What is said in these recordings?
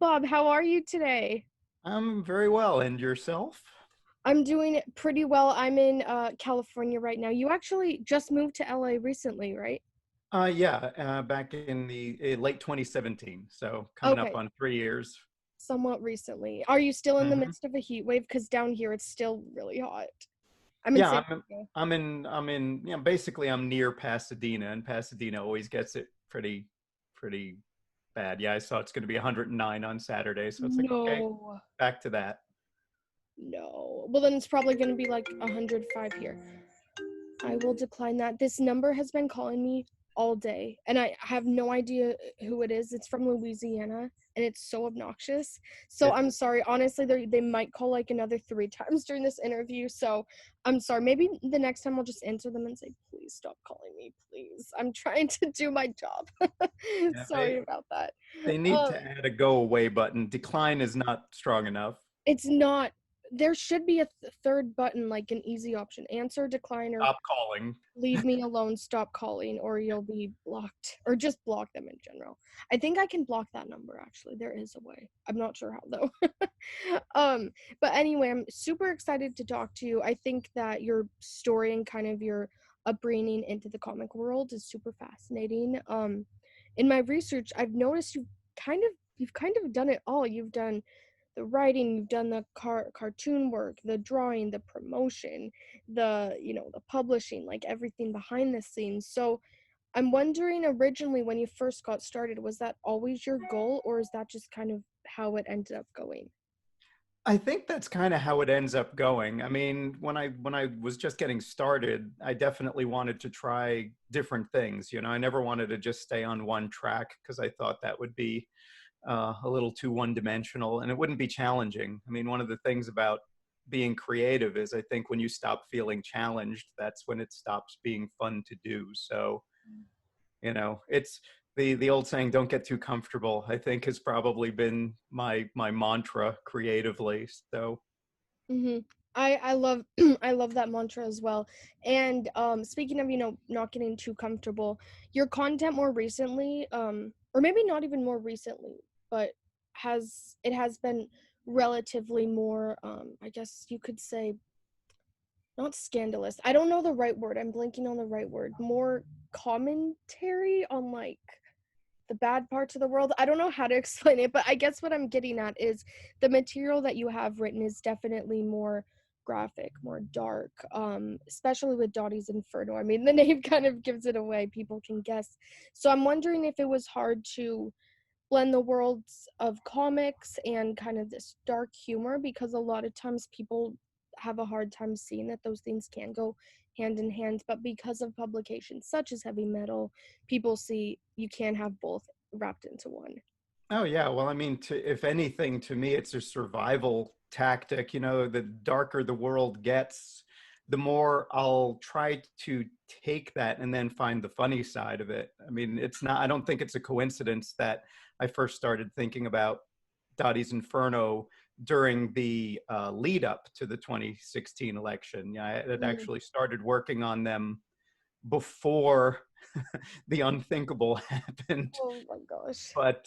Bob. How are you today? I'm very well. And yourself? I'm doing pretty well. I'm in California right now. You actually just moved to LA recently, right? Yeah, back in the late 2017. So coming up Okay, on 3 years. somewhat recently. Are you still in the hmm midst of a heat wave? Because down here it's still really hot. I'm in Yeah, San Diego. basically I'm near Pasadena, and Pasadena always gets it pretty bad. Yeah, I saw it's going to be 109 on Saturday. So it's like, okay, No, back to that. no. Well, then it's probably going to be like 105 here. I will decline that. This number has been calling me all day, and I have no idea who it is. It's from Louisiana, and it's so obnoxious. So It, I'm sorry. Honestly, they might call like another 3 times during this interview. So I'm sorry. Maybe the next time I'll just answer them and say, please stop calling me, please. I'm trying to do my job. yeah, Sorry about that. they need Um, to add a go away button. Decline is not strong enough. it's not. There should be a third button, like an easy option: answer, decline, or Stop calling. leave me alone, stop calling, or you'll be blocked, or just block them in general. I think I can block that number. Actually, there is a way. I'm not sure how though. um but anyway, I'm super excited to talk to you. I think that your story and kind of your upbringing into the comic world is super fascinating. In my research, I've noticed you've kind of done it all. You've done the writing, you've done the cartoon work, the drawing, the promotion, the publishing, like everything behind the scenes. So I'm wondering, originally when you first got started, was that always your goal, or is that just kind of how it ended up going? I think that's kind of how it ends up going. I mean, when I was just getting started, I definitely wanted to try different things. I never wanted to just stay on one track because I thought that would be a little too one-dimensional and it wouldn't be challenging. I mean, one of the things about being creative is I think when you stop feeling challenged, that's when it stops being fun to do. So it's the old saying, don't get too comfortable, I think has probably been my mantra creatively. So Mm-hmm. I love I love that mantra as well. And speaking of, not getting too comfortable, your content more recently, or maybe not even more recently, but has been relatively more, I guess you could say, not scandalous. I don't know the right word. I'm blanking on the right word. More commentary on like the bad parts of the world. I don't know how to explain it, but I guess what I'm getting at is the material that you have written is definitely more graphic, more dark, especially with Dottie's Inferno. I mean, the name kind of gives it away. People can guess. So I'm wondering if it was hard to blend the worlds of comics and kind of this dark humor, because a lot of times people have a hard time seeing that those things can go hand in hand, but because of publications such as heavy metal, people see you can have both wrapped into one. oh yeah, well, I mean, if anything, to me, it's a survival tactic. The darker the world gets, the more I'll try to take that and then find the funny side of it. I mean, it's not. I don't think it's a coincidence that I first started thinking about Dottie's Inferno during the lead up to the 2016 election. Yeah, I had Mm. actually started working on them before the unthinkable happened. Oh my gosh. But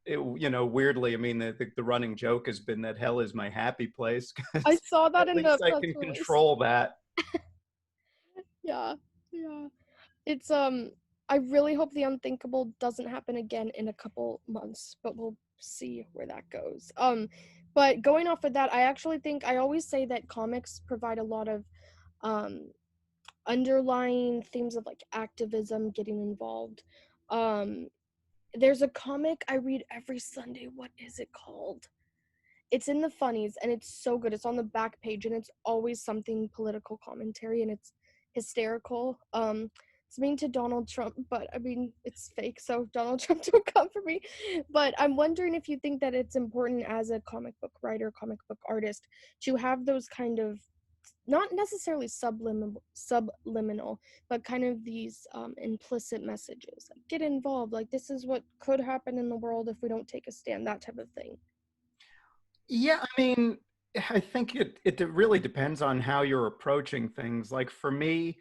weirdly, I mean, the running joke has been that hell is my happy place I because saw that at in the least I press can release. control that. Yeah, yeah. It's I really hope the unthinkable doesn't happen again in a couple months, but we'll see where that goes. But going off of that, I actually think I always say that comics provide a lot of um underlying themes of like activism, getting involved. Um there's a comic I read every Sunday. What is it called? It's in the funnies and it's so good. It's on the back page and it's always something political commentary and it's hysterical. It's mean to Donald Trump, but I mean it's fake, so Donald Trump don't come for me. But I'm wondering if you think that it's important as a comic book writer, comic book artist, to have those kind of, not necessarily subliminal, but kind of these implicit messages, like get involved, like this is what could happen in the world if we don't take a stand, that type of thing. Yeah, I mean, I think it really depends on how you're approaching things. Like for me,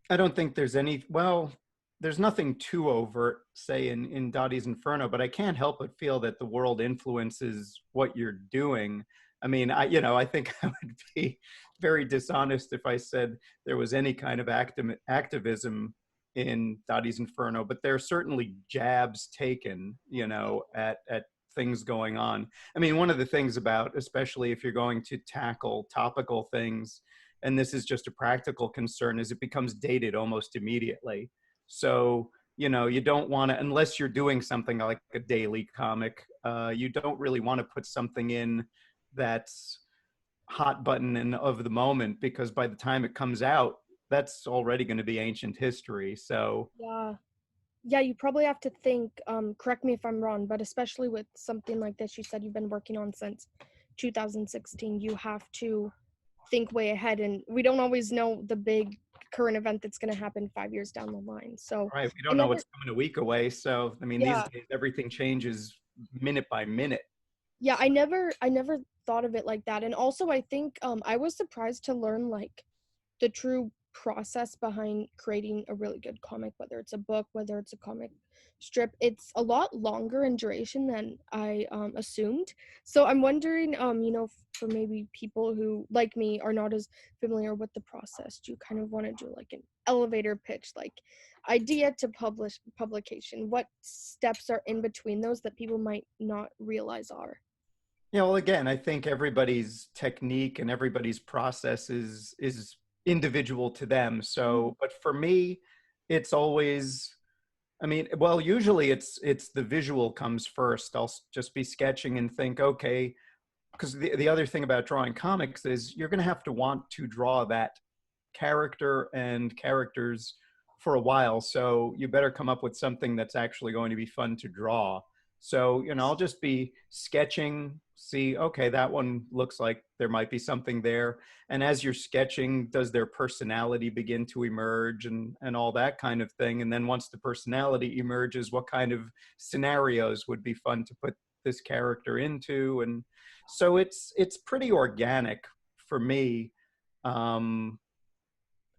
I don't think there's any. Well, there's nothing too overt, say in Dottie's Inferno, but I can't help but feel that the world influences what you're doing. I mean, I think I would be very dishonest if I said there was any kind of activism in Dottie's Inferno, but there are certainly jabs taken, at things going on. I mean, one of the things about, especially if you're going to tackle topical things, and this is just a practical concern, is it becomes dated almost immediately. So, you don't want to, unless you're doing something like a daily comic, you don't really want to put something in that's hot button and of the moment, because by the time it comes out, that's already going to be ancient history. So, Yeah. Yeah, you probably have to think, correct me if I'm wrong, but especially with something like this, you said you've been working on since 2016, you have to think way ahead, and we don't always know the big current event that's going to happen 5 years down the line. So right, we I don't know never, what's coming a week away. So, I mean, these yeah, days, everything changes minute by minute. yeah, I never thought of it like that. And also, I think I was surprised to learn like the true process behind creating a really good comic, whether it's a book, whether it's a comic strip. It's a lot longer in duration than I assumed. So I'm wondering, for maybe people who, like me, are not as familiar with the process, do you kind of want to do like an elevator pitch, like idea to publication? What steps are in between those that people might not realize are? Yeah, well, again, I think everybody's technique and everybody's process is individual to them. Mm, So, but for me, it's always, I mean, well, usually it's the visual comes first. I'll just be sketching and think, okay, because the other thing about drawing comics is you're going to have to want to draw that character and characters for a while. So you better come up with something that's actually going to be fun to draw. So, I'll just be sketching, see, okay, that one looks like there might be something there. And as you're sketching, does their personality begin to emerge and all that kind of thing? And then once the personality emerges, what kind of scenarios would be fun to put this character into? And so it's pretty organic for me. Um,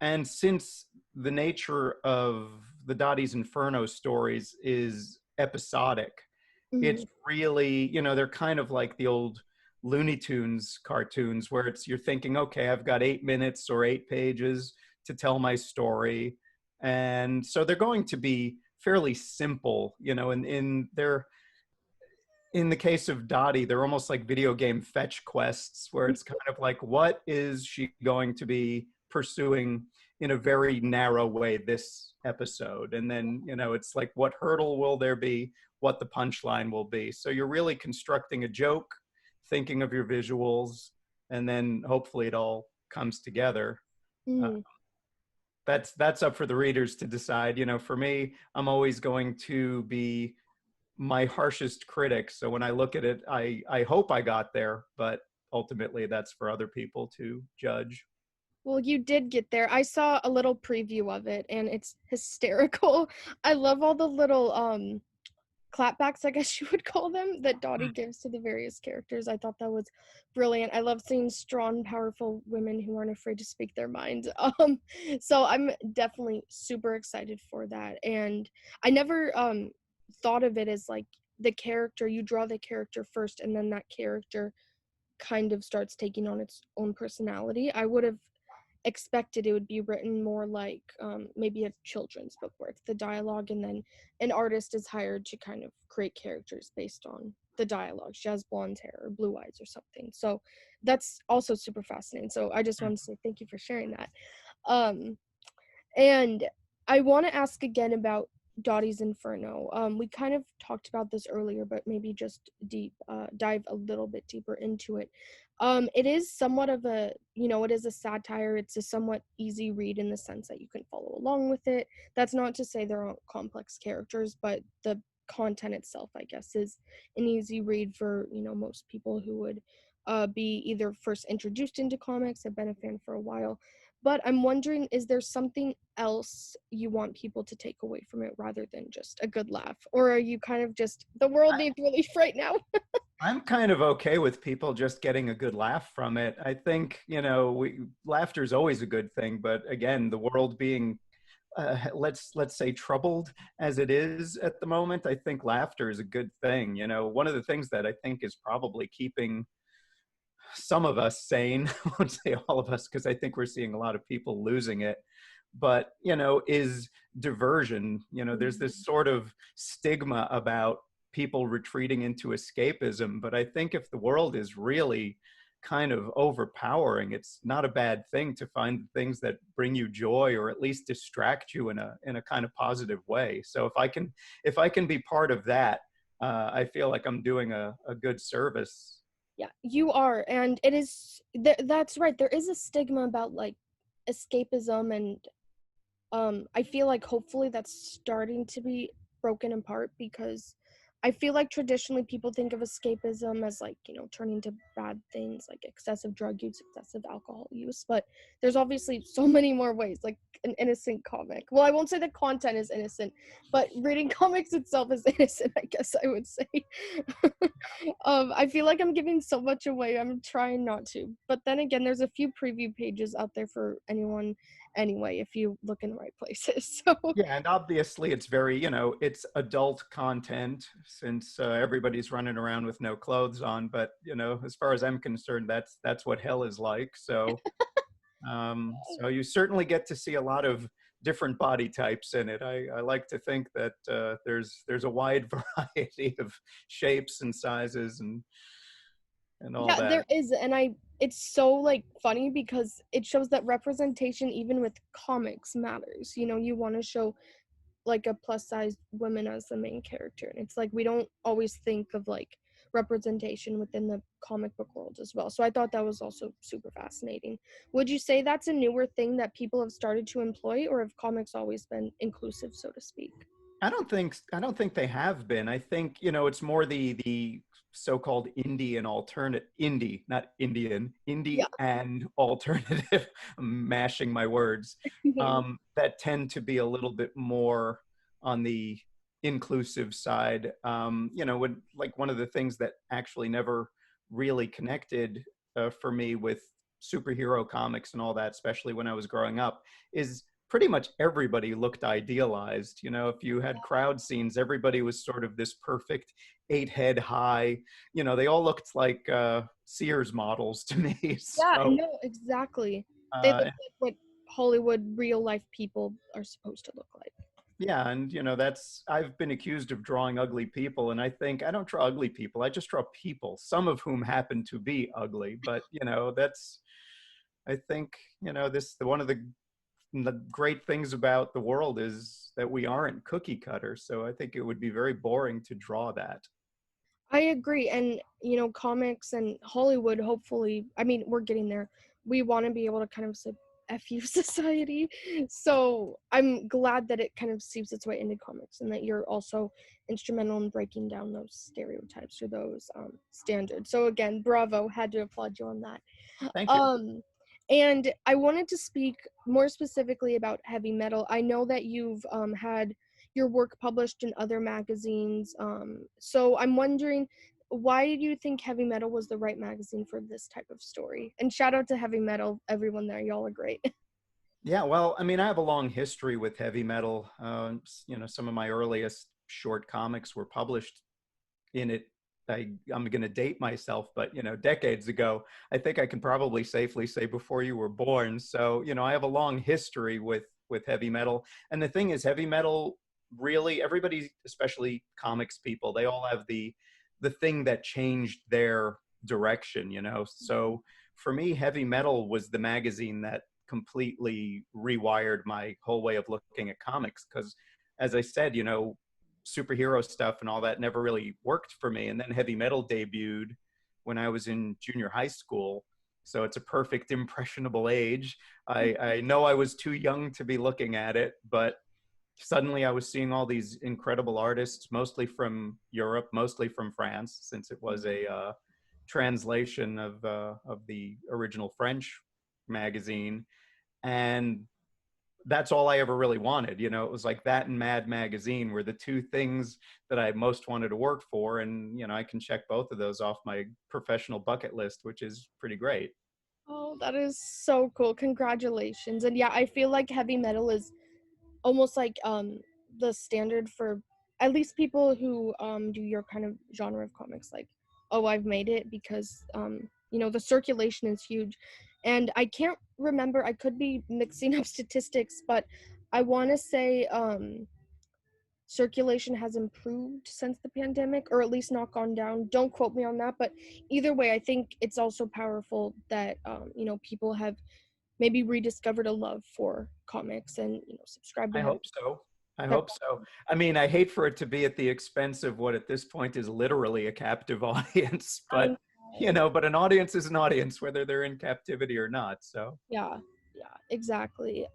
and since the nature of the Dottie's Inferno stories is episodic, it's mhm, really, they're kind of like the old Looney Tunes cartoons where it's you're thinking, okay, I've got 8 minutes or 8 pages to tell my story. And so they're going to be fairly simple, and in the case of Dottie, they're almost like video game fetch quests where it's kind of like, what is she going to be pursuing in a very narrow way this episode? And then, it's like, what hurdle will there be? What the punchline will be? So you're really constructing a joke, thinking of your visuals, and then hopefully it all comes together. Uh, mhm. that's up for the readers to decide. For me, I'm always going to be my harshest critic. So when I look at it, I hope I got there, but ultimately that's for other people to judge. Well, you did get there. I saw a little preview of it and it's hysterical. I love all the little clapbacks, I guess you would call them, that Dottie gives to the various characters. I thought that was brilliant. I love seeing strong, powerful women who aren't afraid to speak their mind. So I'm definitely super excited for that. And I never thought of it as like the character, you draw the character first and then that character kind of starts taking on its own personality. I would have expected it would be written more like maybe a children's book where it's the dialogue and then an artist is hired to kind of create characters based on the dialogue. She has blonde hair or blue eyes or something. So that's also super fascinating. So I just want to say thank you for sharing that. Um, and I want to ask again about Dottie's Inferno. We kind of talked about this earlier, but maybe just dive a little bit deeper into it. It is somewhat of a, it is a satire. It's a somewhat easy read in the sense that you can follow along with it. That's not to say there aren't complex characters, but the content itself, I guess, is an easy read for, most people who would be either first introduced into comics, have been a fan for a while, but I'm wondering, is there something else you want people to take away from it rather than just a good laugh? Or are you kind of just, the world needs relief right now? I'm kind of okay with people just getting a good laugh from it. I think, laughter is always a good thing, but again, the world being let's say troubled as it is at the moment, I think laughter is a good thing. You know, one of the things that I think is probably keeping some of us sane, I won't say all of us, because I think we're seeing a lot of people losing it, but, you know, is diversion. You know, there's this Mhm. sort of stigma about people retreating into escapism, but I think if the world is really kind of overpowering, it's not a bad thing to find things that bring you joy or at least distract you in a kind of positive way. So if I can be part of that, I feel like I'm doing a good service. Yeah, you are, and it is that's right. There is a stigma about like escapism, and I feel like hopefully that's starting to be broken apart because I feel like traditionally people think of escapism as like, turning to bad things like excessive drug use, excessive alcohol use, but there's obviously so many more ways, like an innocent comic. Well, I won't say the content is innocent, but reading comics itself is innocent, I guess I would say. I feel like I'm giving so much away. I'm trying not to. But then again, there's a few preview pages out there for anyone anyway, if you look in the right places. So Yeah, and obviously it's very, you know, it's adult content since everybody's running around with no clothes on. But you know, as far as I'm concerned, that's what hell is like. So, so you certainly get to see a lot of different body types in it. I like to think that there's a wide variety of shapes and sizes and all yeah, that. there is, and it's so like funny because it shows that representation even with comics matters. You want to show like a plus size woman as the main character, and it's like we don't always think of like representation within the comic book world as well. So I thought that was also super fascinating. Would you say that's a newer thing that people have started to employ, or have comics always been inclusive, so to speak? I don't think they have been. I think, you know, it's more the so-called indie and alternate indie, not Indian, Yeah. indie and alternative, I'm mashing my words, that tend to be a little bit more on the inclusive side. You know, when like one of the things that actually never really connected for me with superhero comics and all that, especially when I was growing up, is pretty much everybody looked idealized. You know, if you had crowd scenes, everybody was sort of this perfect 8 head high. You know, they all looked like Sears models to me. Yeah, So, no, exactly. They look uh, like what Hollywood real life people are supposed to look like. yeah, and you know, I've been accused of drawing ugly people, and I think I don't draw ugly people. I just draw people, some of whom happen to be ugly. But you know, I think, you know, one of the great things about the world is that we aren't cookie cutter. So I think it would be very boring to draw that. I agree. And, comics and Hollywood, hopefully, I mean, we're getting there. We want to be able to kind of say FU society. So I'm glad that it kind of seeps its way into comics and that you're also instrumental in breaking down those stereotypes or those standards. So again, bravo, had to applaud you on that. Thank you. Um, and I wanted to speak more specifically about heavy metal. I know that you've had your work published in other magazines. So I'm wondering, why do you think heavy metal was the right magazine for this type of story? And shout out to heavy metal, everyone there. Y'all are great. Yeah, well, I mean, I have a long history with heavy metal. You know, some of my earliest short comics were published in it. I'm going to date myself, but you know, decades ago. I think I can probably safely say before you were born. So, you know, I have a long history with heavy metal. And the thing is, heavy metal really, everybody, especially comics people, they all have the thing that changed their direction. You know, so for me, heavy metal was the magazine that completely rewired my whole way of looking at comics because, as I said, you know, superhero stuff and all that never really worked for me. And then heavy metal debuted when I was in junior high school. So it's a perfect impressionable age. I know I was too young to be looking at it, but suddenly I was seeing all these incredible artists, mostly from Europe, mostly from France, since it was a translation of the original French magazine. And that's all I ever really wanted. You know, it was like that and Mad Magazine were the two things that I most wanted to work for. And, you know, I can check both of those off my professional bucket list, which is pretty great. Oh, that is so cool. Congratulations. And yeah, I feel like heavy metal is almost like the standard for at least people who do your kind of genre of comics, like, oh, I've made it because you know, the circulation is huge. And I can't remember, I could be mixing up statistics, but I want to say circulation has improved since the pandemic, or at least not gone down. Don't quote me on that, but either way, I think it's also powerful that you know, people have maybe rediscovered a love for comics and, you know, subscribe to I Heavt. hope so. I That hope so. I mean, I hate for it to be at the expense of what at this point is literally a captive audience, I but you know. know, but an audience is an audience, whether they're in captivity or not. So Yeah, yeah, exactly.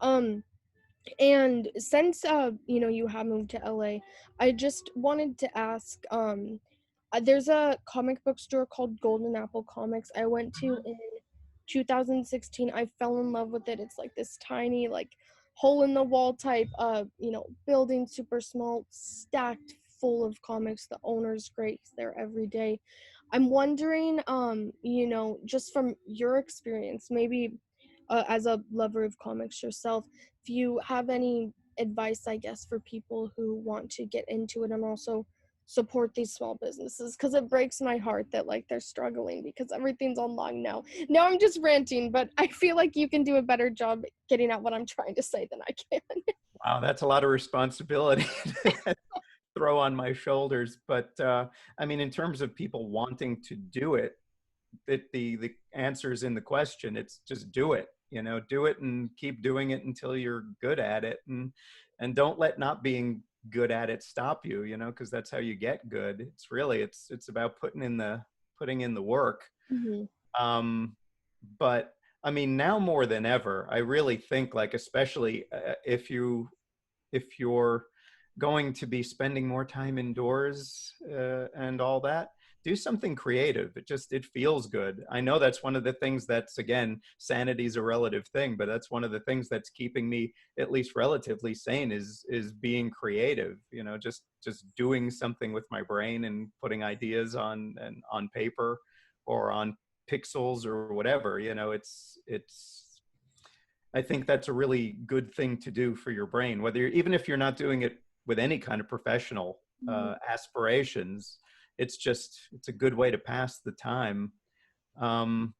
And since you know, you have moved to LA, I just wanted to ask, there's a comic book store called Golden Apple Comics I went to in 2016. I fell in love with it. It's like this tiny, like, hole in the wall type you know, building, super small, stacked full of comics. The owner's great. He's there every day. I'm wondering, you know, just from your experience, maybe as a lover of comics yourself, if you have any advice, I guess, for people who want to get into it and also support these small businesses, because it breaks my heart that, like, they're struggling because everything's online now. Now I'm just ranting, but I feel like you can do a better job getting at what I'm trying to say than I can. wow, that's a lot of responsibility to throw on my shoulders. But I mean, in terms of people wanting to do it, the answer is in the question. It's just do it. You know, do it and keep doing it until you're good at it, and don't let not being good at it stop you. You know, because that's how you get good. It's really it's about putting in the work. Hmm. Um, but I mean, now more than ever, I really think, like, especially if you're going to be spending more time indoors and all that, do something creative. It feels good. I know that's one of the things that's, again, sanity is a relative thing, but that's one of the things that's keeping me at least relatively sane is being creative. You know, just doing something with my brain and putting ideas on paper or on pixels or whatever. You know, it's I think that's a really good thing to do for your brain, whether even if you're not doing it with any kind of professional aspirations. It's a good way to pass the time. Um,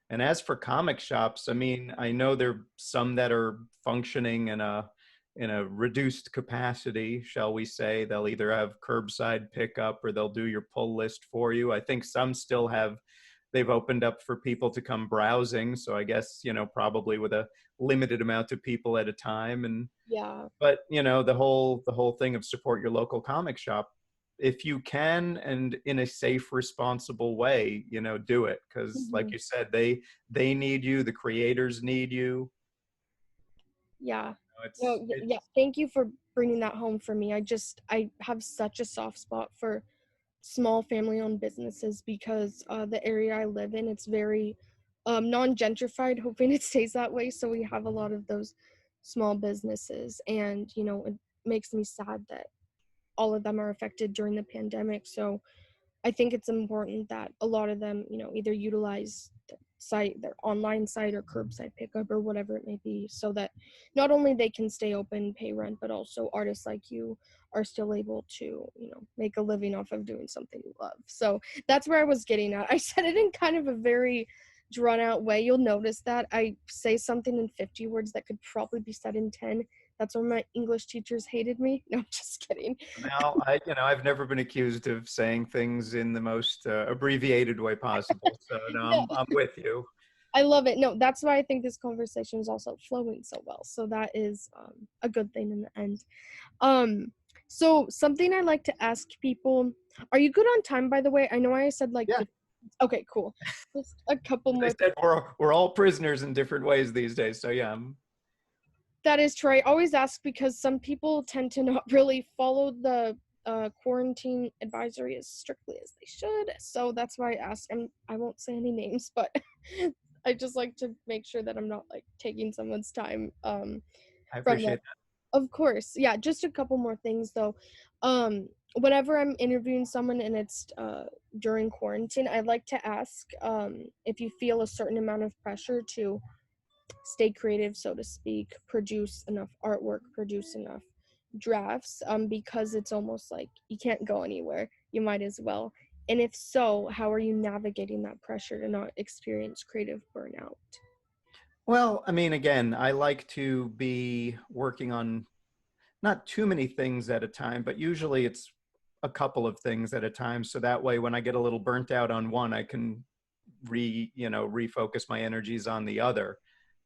and as for comic shops, I mean, I know there are some that are functioning in a reduced capacity, shall we say. They'll either have curbside pickup or they'll do your pull list for you. I think some still have, they've opened up for people to come browsing. So I guess, you know, probably with a limited amount of people at a time. And Yeah. but you know, the whole thing of support your local comic shop if you can, and in a safe, responsible way. You know, do it, because like Hmm. you said, they need you, the creators need you. Yeah. No, it's yeah, it's thank you for bringing that home for me. I have such a soft spot for small family-owned businesses because the area I live in, it's very non-gentrified, hoping it stays that way. So we have a lot of those small businesses, and you know, it makes me sad that all of them are affected during the pandemic. So I think it's important that a lot of them, you know, either utilize the site, their online site, or curbside pickup or whatever it may be, so that not only they can stay open, pay rent, but also artists like you are still able to, you know, make a living off of doing something you love. So that's where I was getting at. I said it in kind of a very drawn out way. You'll notice that I say something in 50 words that could probably be said in 10. That's why my English teachers hated me. No, I'm just kidding. now I you know, I've never been accused of saying things in the most abbreviated way possible, so no, I'm with you. I love it. No, that's why I think this conversation is also flowing so well. So that is a good thing in the end. Um, so something I like to ask people, are you good on time, by the way? I know I said like Yeah, 50. Okay, cool. Just a couple as I more. said, we're all prisoners in different ways these days, so yeah, That is true. I always ask because some people tend to not really follow the quarantine advisory as strictly as they should. So that's why I ask. I won't say any names, but I just like to make sure that I'm not like taking someone's time I from them. appreciate that. Of course. Yeah, just a couple more things though. Whenever I'm interviewing someone and it's during quarantine, I like to ask if you feel a certain amount of pressure to stay creative, so to speak, produce enough artwork, produce enough drafts, because it's almost like you can't go anywhere, you might as well. And if so, how are you navigating that pressure to not experience creative burnout? Well, I mean, again, I like to be working on not too many things at a time, but usually it's a couple of things at a time. So that way, when I get a little burnt out on one, I can refocus my energies on the other.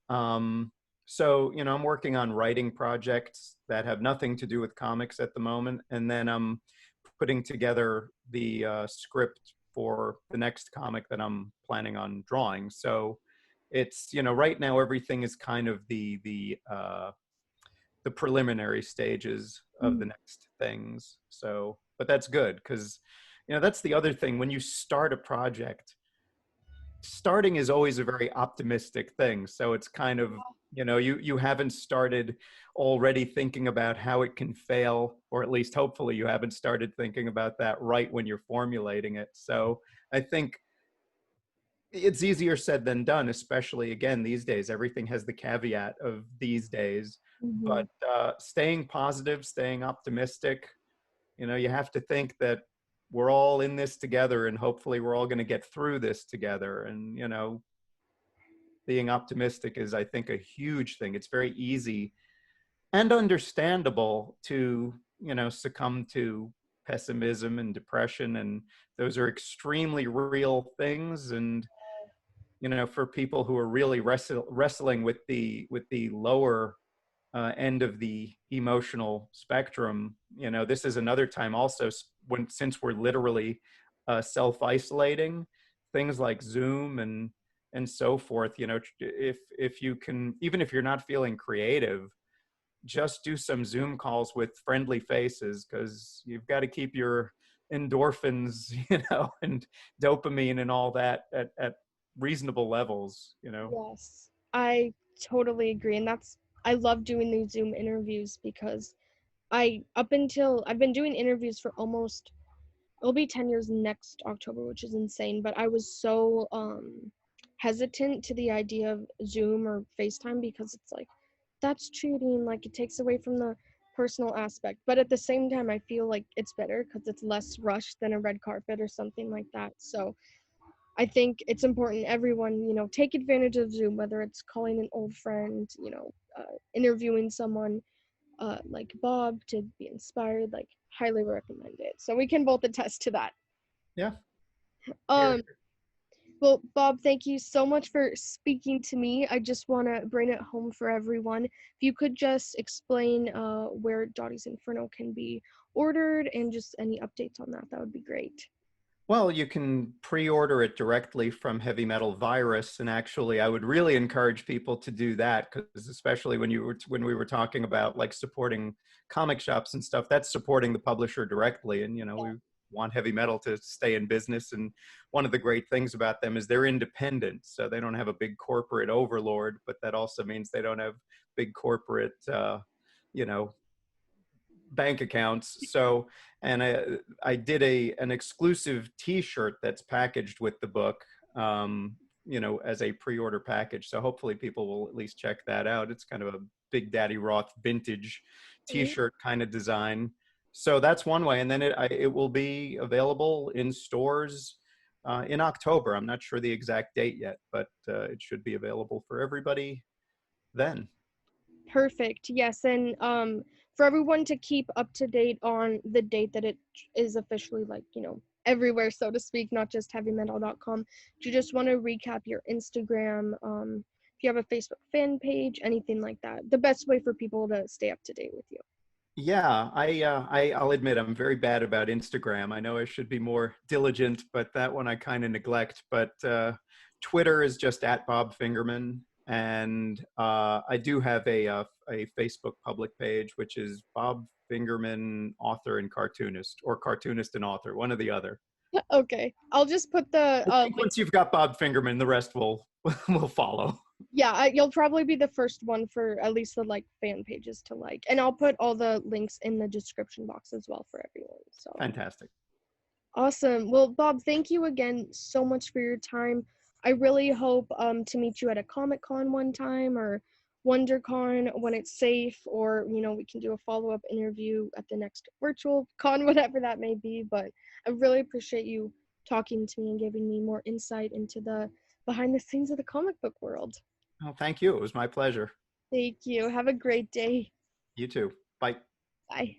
Um, so, I'm working on writing projects that have nothing to do with comics at the moment. And then I'm putting together the script for the next comic that I'm planning on drawing. So it's, right now everything is kind of the preliminary stages of the next things. So, but that's good because, that's the other thing. When you start a project, starting is always a very optimistic thing. So it's kind of, you haven't started already thinking about how it can fail, or at least hopefully you haven't started thinking about that right when you're formulating it. So I think it's easier said than done, especially again these days. Everything has the caveat of these days, Mm-hmm. but staying positive, staying optimistic. You have to think that we're all in this together, and hopefully we're all going to get through this together. And being optimistic is, I think, a huge thing. It's very easy and understandable to succumb to pessimism and depression, and those are extremely real things. And for people who are really wrestling with the lower end of the emotional spectrum, this is another time also since we're literally self-isolating, things like Zoom and so forth. If you can, even if you're not feeling creative, just do some Zoom calls with friendly faces, because you've got to keep your endorphins, and dopamine and all that at reasonable levels. Yes, I totally agree. And I love doing these Zoom interviews because I've been doing interviews for almost, it'll be 10 years next October, which is insane. But I was so hesitant to the idea of Zoom or FaceTime because it's like, that's cheating. Like, it takes away from the personal aspect. But at the same time, I feel like it's better because it's less rushed than a red carpet or something like that. So I think it's important everyone, take advantage of Zoom, whether it's calling an old friend, interviewing someone like Bob to be inspired, like highly recommend it. So we can both attest to that. Yeah. Here. Um, well, Bob, thank you so much for speaking to me. I just want to bring it home for everyone. If you could just explain where Dottie's Inferno can be ordered and just any updates on that, that would be great. Well, you can pre-order it directly from Heavy Metal Virus, and actually, I would really encourage people to do that, because especially when we were talking about like supporting comic shops and stuff, that's supporting the publisher directly. And we want Heavy Metal to stay in business. And one of the great things about them is they're independent, so they don't have a big corporate overlord, but that also means they don't have big corporate, you know, bank accounts. So, and I did an exclusive T-shirt that's packaged with the book, as a pre-order package. So hopefully people will at least check that out. It's kind of a Big Daddy Roth vintage Mhm. T-shirt kind of design. So that's one way, and then it will be available in stores in October. I'm not sure the exact date yet, but it should be available for everybody then. Perfect. Yes, and for everyone to keep up to date on the date that it is officially, like, everywhere, so to speak, not just heavymetal.com. Do you just want to recap your Instagram, if you have a Facebook fan page, anything like that? The best way for people to stay up to date with you. Yeah, I'll admit I'm very bad about Instagram. I know I should be more diligent, but that one I kind of neglect. But Twitter is just at Bob Fingerman, and I do have a Facebook public page, which is Bob Fingerman, author and cartoonist, or cartoonist and author, one or the other. Okay, I'll just put the I think link. once you've got Bob Fingerman, the rest will will follow. Yeah, you'll probably be the first one for at least the like fan pages to like, and I'll put all the links in the description box as well for everyone. So Fantastic. awesome. Well, Bob, thank you again so much for your time. I really hope to meet you at a Comic Con one time, or WonderCon when it's safe, or we can do a follow-up interview at the next virtual con, whatever that may be. But I really appreciate you talking to me and giving me more insight into the behind the scenes of the comic book world. Oh, thank you. It was my pleasure. Thank you. Have a great day. You too. Bye. Bye.